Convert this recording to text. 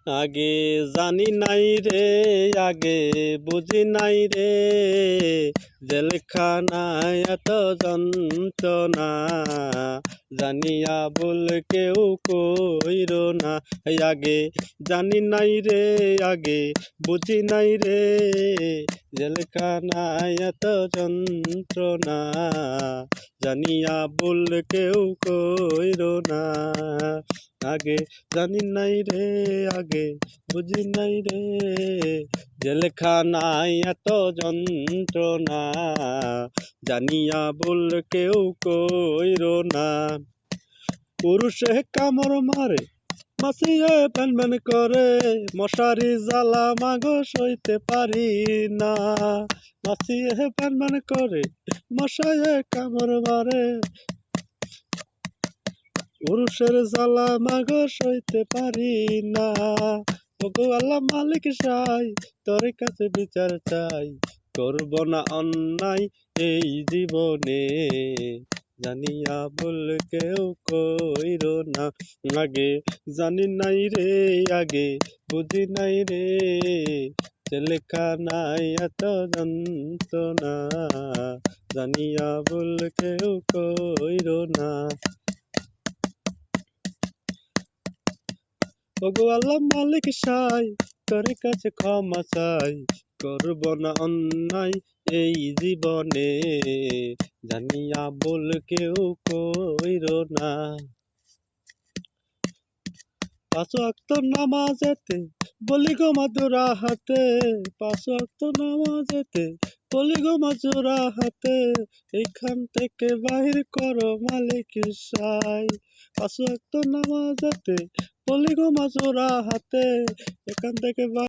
আগে জানি নাই রে, আগে বুঝি নাই রে, জেলখানায় এত যন্ত্রণা, জানিয়া ভুল কেউ কইর না। আগে জানি নাই রে, আগে বুঝি নাই রে, জেলখানায় এত যন্ত্রণা, জানিয়া ভুল কেউ কইর না। আগে জানি নাই রে, আগে বুঝি নাই রে, জেলখানায় এত যন্ত্রণা, জানিয়া ভুল কেউ কইর না। পুরুষে কামড় মারে, মাছিয়ে প্যান প্যান করে, মশারি জ্বালা মাগো সইতে পারি না। মাছিয়ে প্যান প্যান করে, মশায়ে কামড় মারে, পুরুষের জ্বালা মাগো সইতে পারি না। ওগো আল্লাহ মালিক সাই, তোর কাছে বিচার চাই, করব না অন্যায় এই জীবনে, জানিয়া ভুল কেউ কইর না। আগে জানি নাই রে, আগে বুঝি নাই রে, জেলখানায় এত যন্ত্রণা, জানিয়া ভুল কেউ কইর না। ওগো আল্লাহ মালিক সাই, তোর কাছে ক্ষমা চাই, করব না অন্যায় এই জীবনে, জানিয়া ভুল কেউ কইর না। পাঁচ ওয়াক্ত নামাজেতে বলি গো মাজুরা হাতে, পাঁচ ওয়াক্ত নামাজেতে বলি গো মাজুরা হাতে, এইখান থেকে বাহির করো মালিক সাই। পাঁচ ওয়াক্ত নামাজেতে বলি গো মাজুরা হাতে, এখান থেকে